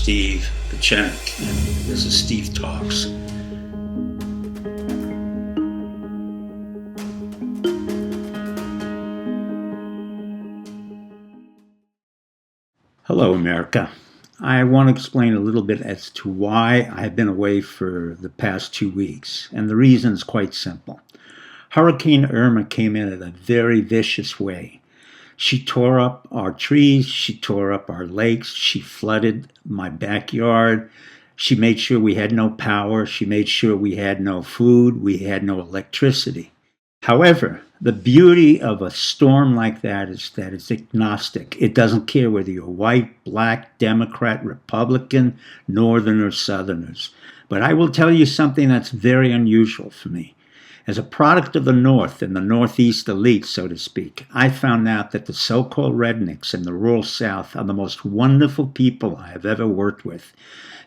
Steve Pieczenik, and this is Steve Talks. Hello, America. I want to explain a little bit as to why I've been away for the past 2 weeks, and the reason is quite simple. Hurricane Irma came in a very vicious way. She tore up our trees, she tore up our lakes, she flooded my backyard, she made sure we had no power, she made sure we had no food, we had no electricity. However, the beauty of a storm like that is that it's agnostic. It doesn't care whether you're white, black, Democrat, Republican, Northern, or Southerners. But I will tell you something that's very unusual for me. As a product of the North and the Northeast elite, so to speak, I found out that the so-called rednecks in the rural South are the most wonderful people I have ever worked with.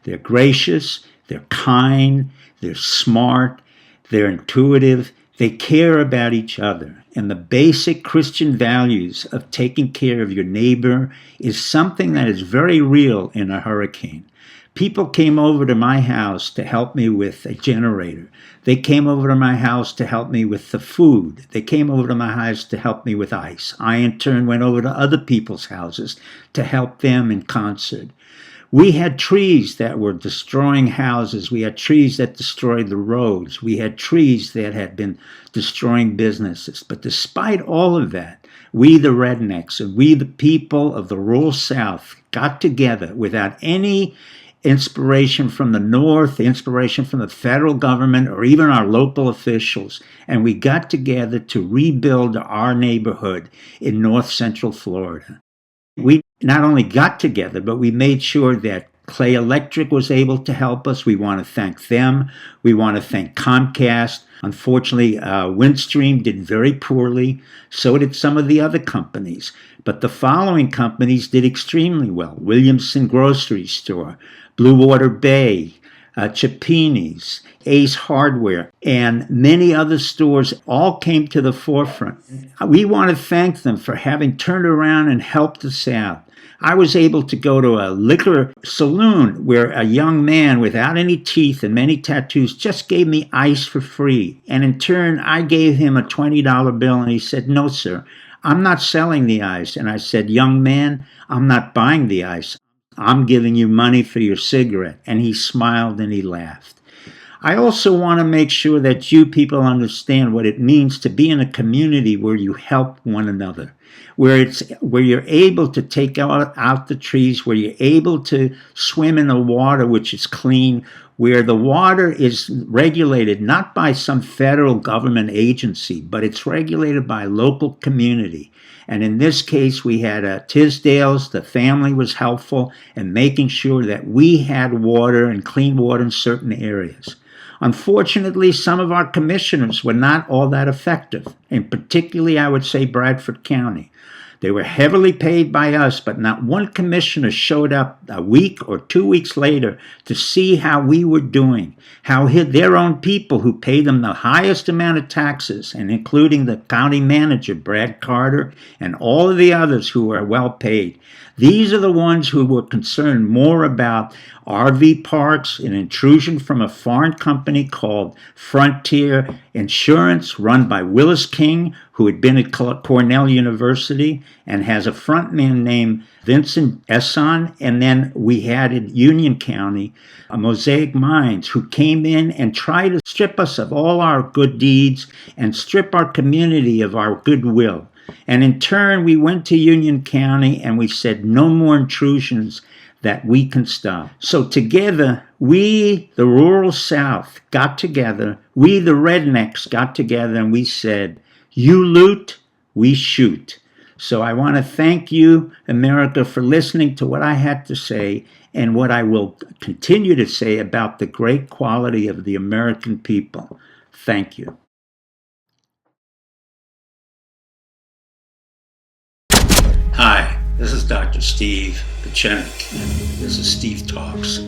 They're gracious, they're kind, they're smart, they're intuitive, they care about each other. And the basic Christian values of taking care of your neighbor is something that is very real in a hurricane. People came over to my house to help me with a generator. They came over to my house to help me with the food. They came over to my house to help me with ice. I, in turn, went over to other people's houses to help them in concert. We had trees that were destroying houses. We had trees that destroyed the roads. We had trees that had been destroying businesses. But despite all of that, we, the rednecks, and we, the people of the rural South, got together without any inspiration from the North, inspiration from the federal government, or even our local officials. And we got together to rebuild our neighborhood in north central Florida. We not only got together, but we made sure that Clay Electric was able to help us. We want to thank them. We want to thank Comcast. Unfortunately, Windstream did very poorly. So did some of the other companies. But the following companies did extremely well. Williamson Grocery Store, Blue Water Bay, Chipini's, Ace Hardware, and many other stores all came to the forefront. We want to thank them for having turned around and helped us out. I was able to go to a liquor saloon where a young man without any teeth and many tattoos just gave me ice for free. And in turn, I gave him a $20 bill and he said, "No, sir, I'm not selling the ice." And I said, "Young man, I'm not buying the ice. I'm giving you money for your cigarette." And he smiled and he laughed. I also want to make sure that you people understand what it means to be in a community where you help one another, where you're able to take out the trees, where you're able to swim in the water which is clean, where the water is regulated not by some federal government agency, but it's regulated by local community. And in this case, we had Tisdale's. The family was helpful in making sure that we had water and clean water in certain areas. Unfortunately, some of our commissioners were not all that effective, and particularly, I would say, Bradford County. They were heavily paid by us, but not one commissioner showed up a week or 2 weeks later to see how we were doing, how their own people who paid them the highest amount of taxes, and including the county manager, Brad Carter, and all of the others who were well paid. These are the ones who were concerned more about RV parks, an intrusion from a foreign company called Frontier Insurance, run by Willis King, who had been at Cornell University and has a frontman named Vincent Esson. And then we had in Union County, Mosaic Mines, who came in and tried to strip us of all our good deeds and strip our community of our goodwill. And in turn, we went to Union County and we said no more intrusions that we can stop. So together, we, the rural South, got together. We, the rednecks, got together and we said, "You loot, we shoot." So I want to thank you, America, for listening to what I had to say and what I will continue to say about the great quality of the American people. Thank you. Hi, this is Dr. Steve Pieczenik, and this is Steve Talks.